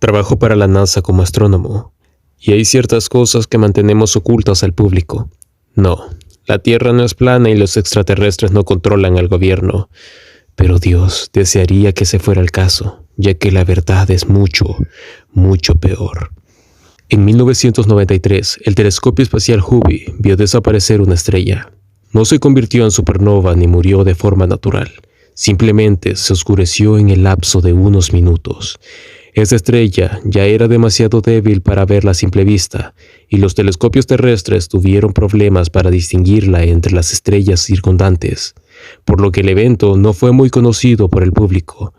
Trabajo para la NASA como astrónomo, y hay ciertas cosas que mantenemos ocultas al público. No, la Tierra no es plana y los extraterrestres no controlan al gobierno. Pero Dios desearía que ese fuera el caso, ya que la verdad es mucho, mucho peor. En 1993, el telescopio espacial Hubble vio desaparecer una estrella. No se convirtió en supernova ni murió de forma natural. Simplemente se oscureció en el lapso de unos minutos. Esta estrella ya era demasiado débil para verla a simple vista, y los telescopios terrestres tuvieron problemas para distinguirla entre las estrellas circundantes, por lo que el evento no fue muy conocido por el público.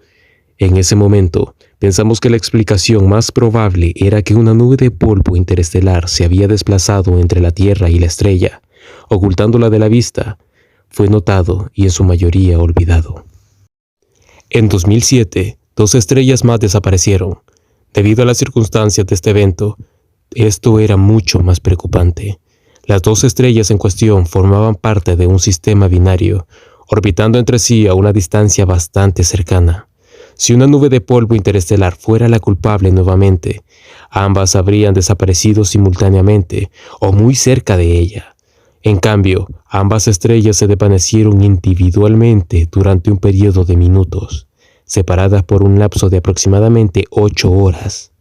En ese momento, pensamos que la explicación más probable era que una nube de polvo interestelar se había desplazado entre la Tierra y la estrella, ocultándola de la vista. Fue notado y en su mayoría olvidado. En 2007, 2 estrellas más desaparecieron. Debido a las circunstancias de este evento, esto era mucho más preocupante. Las 2 estrellas en cuestión formaban parte de un sistema binario, orbitando entre sí a una distancia bastante cercana. Si una nube de polvo interestelar fuera la culpable nuevamente, ambas habrían desaparecido simultáneamente o muy cerca de ella. En cambio, ambas estrellas se desvanecieron individualmente durante un periodo de minutos, separadas por un lapso de aproximadamente 8 horas.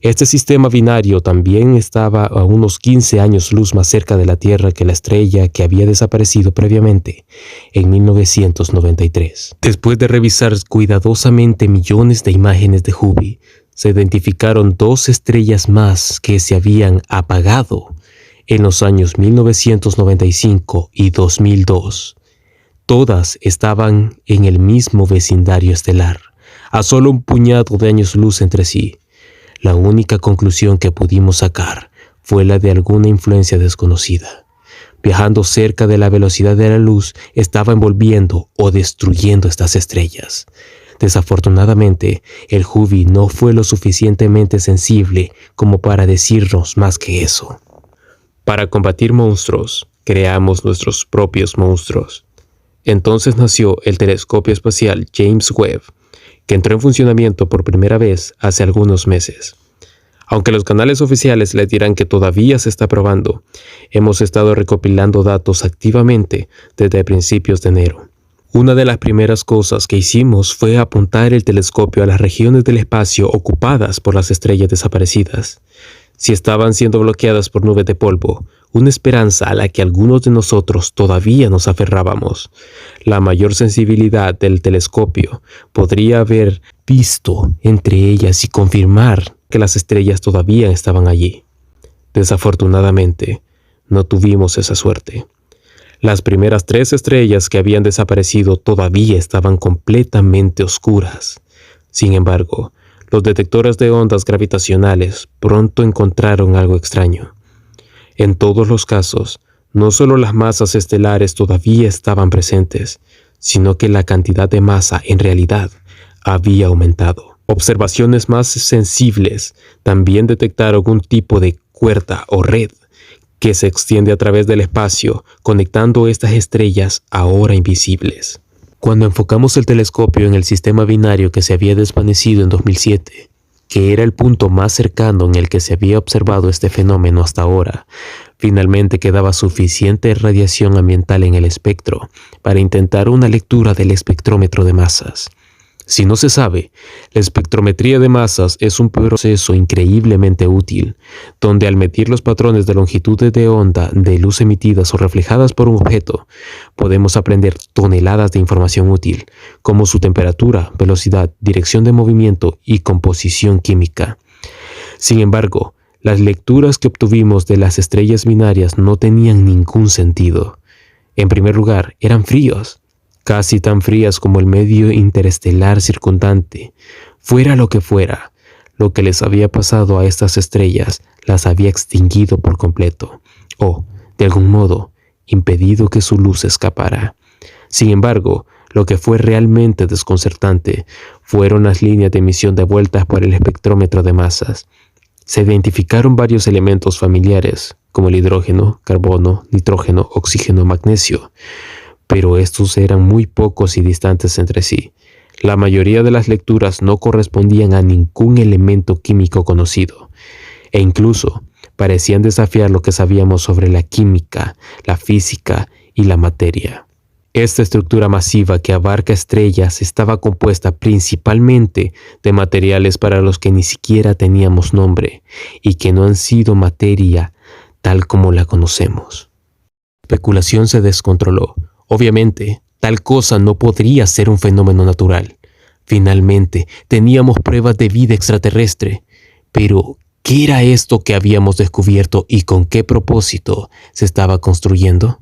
Este sistema binario también estaba a unos 15 años luz más cerca de la Tierra que la estrella que había desaparecido previamente, en 1993. Después de revisar cuidadosamente millones de imágenes de Hubble, se identificaron 2 estrellas más que se habían apagado en los años 1995 y 2002. Todas estaban en el mismo vecindario estelar, a solo un puñado de años luz entre sí. La única conclusión que pudimos sacar fue la de alguna influencia desconocida. Viajando cerca de la velocidad de la luz, estaba envolviendo o destruyendo estas estrellas. Desafortunadamente, el Hubble no fue lo suficientemente sensible como para decirnos más que eso. Para combatir monstruos, creamos nuestros propios monstruos. Entonces nació el telescopio espacial James Webb, que entró en funcionamiento por primera vez hace algunos meses. Aunque los canales oficiales les dirán que todavía se está probando, hemos estado recopilando datos activamente desde principios de enero. Una de las primeras cosas que hicimos fue apuntar el telescopio a las regiones del espacio ocupadas por las estrellas desaparecidas. Si estaban siendo bloqueadas por nubes de polvo, una esperanza a la que algunos de nosotros todavía nos aferrábamos. La mayor sensibilidad del telescopio podría haber visto entre ellas y confirmar que las estrellas todavía estaban allí. Desafortunadamente, no tuvimos esa suerte. Las primeras 3 estrellas que habían desaparecido todavía estaban completamente oscuras. Sin embargo, los detectores de ondas gravitacionales pronto encontraron algo extraño. En todos los casos, no solo las masas estelares todavía estaban presentes, sino que la cantidad de masa en realidad había aumentado. Observaciones más sensibles también detectaron un tipo de cuerda o red que se extiende a través del espacio, conectando estas estrellas ahora invisibles. Cuando enfocamos el telescopio en el sistema binario que se había desvanecido en 2007, que era el punto más cercano en el que se había observado este fenómeno hasta ahora, finalmente quedaba suficiente radiación ambiental en el espectro para intentar una lectura del espectrómetro de masas. Si no se sabe, la espectrometría de masas es un proceso increíblemente útil, donde al medir los patrones de longitudes de onda de luz emitidas o reflejadas por un objeto, podemos aprender toneladas de información útil, como su temperatura, velocidad, dirección de movimiento y composición química. Sin embargo, las lecturas que obtuvimos de las estrellas binarias no tenían ningún sentido. En primer lugar, eran fríos. Casi tan frías como el medio interestelar circundante. Fuera lo que les había pasado a estas estrellas las había extinguido por completo, o, de algún modo, impedido que su luz escapara. Sin embargo, lo que fue realmente desconcertante fueron las líneas de emisión devueltas por el espectrómetro de masas. Se identificaron varios elementos familiares, como el hidrógeno, carbono, nitrógeno, oxígeno, magnesio, pero estos eran muy pocos y distantes entre sí. La mayoría de las lecturas no correspondían a ningún elemento químico conocido, e incluso parecían desafiar lo que sabíamos sobre la química, la física y la materia. Esta estructura masiva que abarca estrellas estaba compuesta principalmente de materiales para los que ni siquiera teníamos nombre y que no han sido materia tal como la conocemos. La especulación se descontroló. Obviamente, tal cosa no podría ser un fenómeno natural. Finalmente, teníamos pruebas de vida extraterrestre. Pero, ¿qué era esto que habíamos descubierto y con qué propósito se estaba construyendo?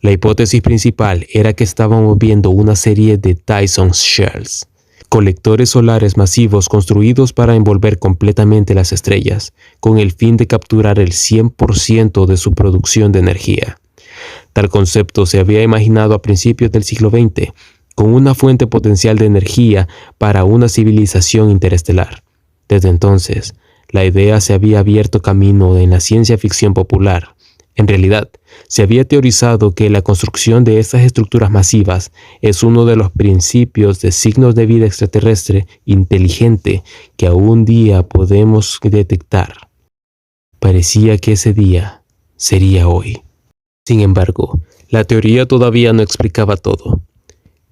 La hipótesis principal era que estábamos viendo una serie de Dyson Shells, colectores solares masivos construidos para envolver completamente las estrellas, con el fin de capturar el 100% de su producción de energía. Tal concepto se había imaginado a principios del siglo XX, con una fuente potencial de energía para una civilización interestelar. Desde entonces, la idea se había abierto camino en la ciencia ficción popular. En realidad, se había teorizado que la construcción de estas estructuras masivas es uno de los principios de signos de vida extraterrestre inteligente que aún día podemos detectar. Parecía que ese día sería hoy. Sin embargo, la teoría todavía no explicaba todo.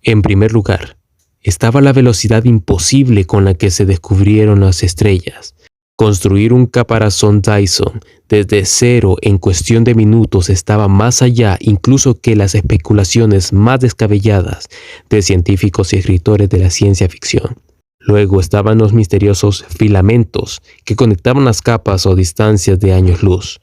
En primer lugar, estaba la velocidad imposible con la que se descubrieron las estrellas. Construir un caparazón Dyson desde cero en cuestión de minutos estaba más allá incluso que las especulaciones más descabelladas de científicos y escritores de la ciencia ficción. Luego estaban los misteriosos filamentos que conectaban las capas o distancias de años luz.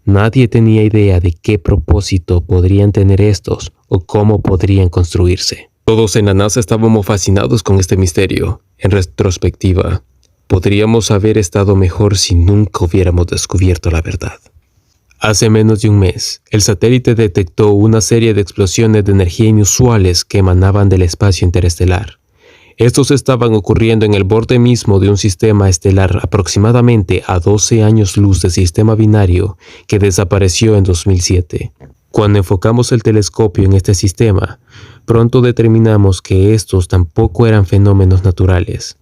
Nadie tenía idea de qué propósito podrían tener estos o cómo podrían construirse. Todos en la NASA estábamos fascinados con este misterio. En retrospectiva, podríamos haber estado mejor si nunca hubiéramos descubierto la verdad. Hace menos de un mes, el satélite detectó una serie de explosiones de energía inusuales que emanaban del espacio interestelar. Estos estaban ocurriendo en el borde mismo de un sistema estelar aproximadamente a 12 años luz del sistema binario que desapareció en 2007. Cuando enfocamos el telescopio en este sistema, pronto determinamos que estos tampoco eran fenómenos naturales.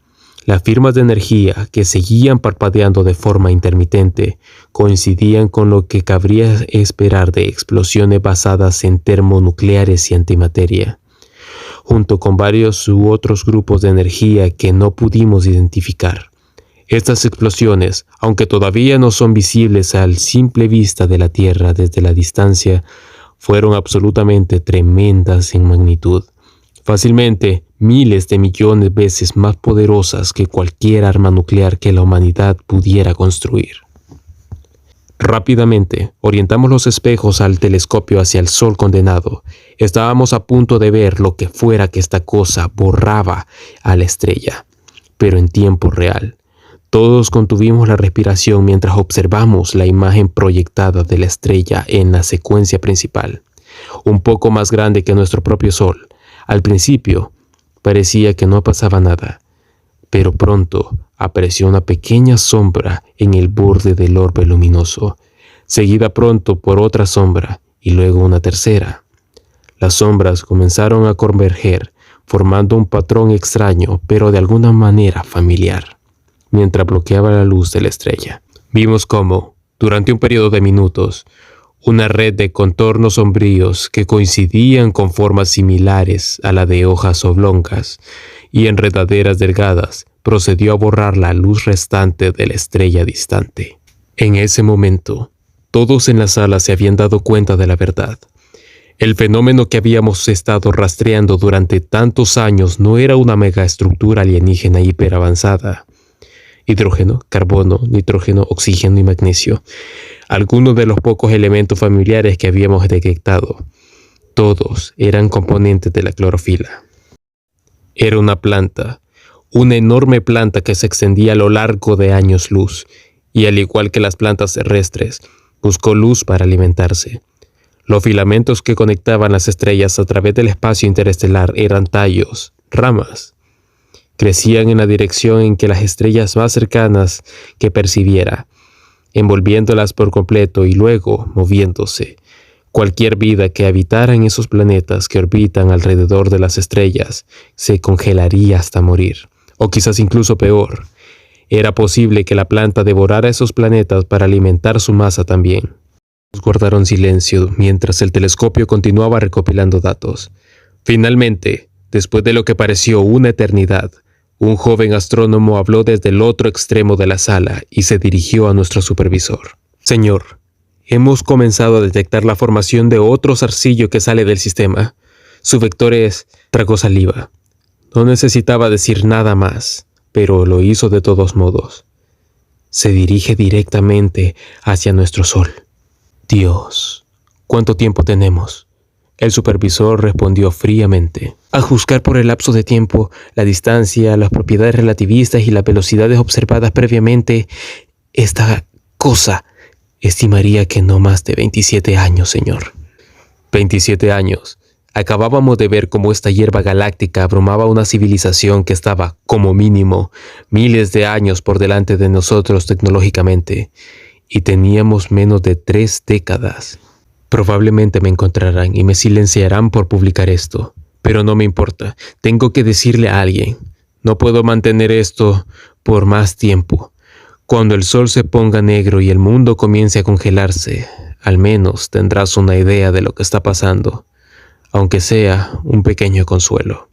Las firmas de energía que seguían parpadeando de forma intermitente coincidían con lo que cabría esperar de explosiones basadas en termonucleares y antimateria, junto con varios u otros grupos de energía que no pudimos identificar. Estas explosiones, aunque todavía no son visibles a simple vista de la Tierra desde la distancia, fueron absolutamente tremendas en magnitud. Fácilmente miles de millones de veces más poderosas que cualquier arma nuclear que la humanidad pudiera construir. Rápidamente orientamos los espejos al telescopio hacia el sol condenado. Estábamos a punto de ver lo que fuera que esta cosa borraba a la estrella, pero en tiempo real. Todos contuvimos la respiración mientras observamos la imagen proyectada de la estrella en la secuencia principal, un poco más grande que nuestro propio sol. Al principio, parecía que no pasaba nada, pero pronto apareció una pequeña sombra en el borde del orbe luminoso, seguida pronto por otra sombra y luego una tercera. Las sombras comenzaron a converger, formando un patrón extraño, pero de alguna manera familiar, mientras bloqueaba la luz de la estrella. Vimos cómo, durante un periodo de minutos, una red de contornos sombríos que coincidían con formas similares a la de hojas oblongas y enredaderas delgadas procedió a borrar la luz restante de la estrella distante. En ese momento, todos en la sala se habían dado cuenta de la verdad. El fenómeno que habíamos estado rastreando durante tantos años no era una megaestructura alienígena hiperavanzada. Hidrógeno, carbono, nitrógeno, oxígeno y magnesio, algunos de los pocos elementos familiares que habíamos detectado. Todos eran componentes de la clorofila. Era una planta, una enorme planta que se extendía a lo largo de años luz, y al igual que las plantas terrestres, buscó luz para alimentarse. Los filamentos que conectaban las estrellas a través del espacio interestelar eran tallos, ramas. Crecían en la dirección en que las estrellas más cercanas que percibiera, envolviéndolas por completo y luego moviéndose, Cualquier vida que habitara en esos planetas que orbitan alrededor de las estrellas se congelaría hasta morir, o quizás incluso peor. Era posible que la planta devorara esos planetas para alimentar su masa también. Guardaron silencio mientras el telescopio continuaba recopilando datos. Finalmente, después de lo que pareció una eternidad, un joven astrónomo habló desde el otro extremo de la sala y se dirigió a nuestro supervisor. Señor, hemos comenzado a detectar la formación de otro zarcillo que sale del sistema. Su vector es... Tragó saliva. No necesitaba decir nada más, pero lo hizo de todos modos. Se dirige directamente hacia nuestro Sol. Dios, ¿cuánto tiempo tenemos? El supervisor respondió fríamente. A juzgar por el lapso de tiempo, la distancia, las propiedades relativistas y las velocidades observadas previamente, esta cosa estimaría que no más de 27 años, señor. 27 años. Acabábamos de ver cómo esta hierba galáctica abrumaba una civilización que estaba, como mínimo, miles de años por delante de nosotros tecnológicamente, y teníamos menos de 3 décadas. Probablemente me encontrarán y me silenciarán por publicar esto, pero no me importa. Tengo que decirle a alguien. No puedo mantener esto por más tiempo. Cuando el sol se ponga negro y el mundo comience a congelarse, al menos tendrás una idea de lo que está pasando, aunque sea un pequeño consuelo.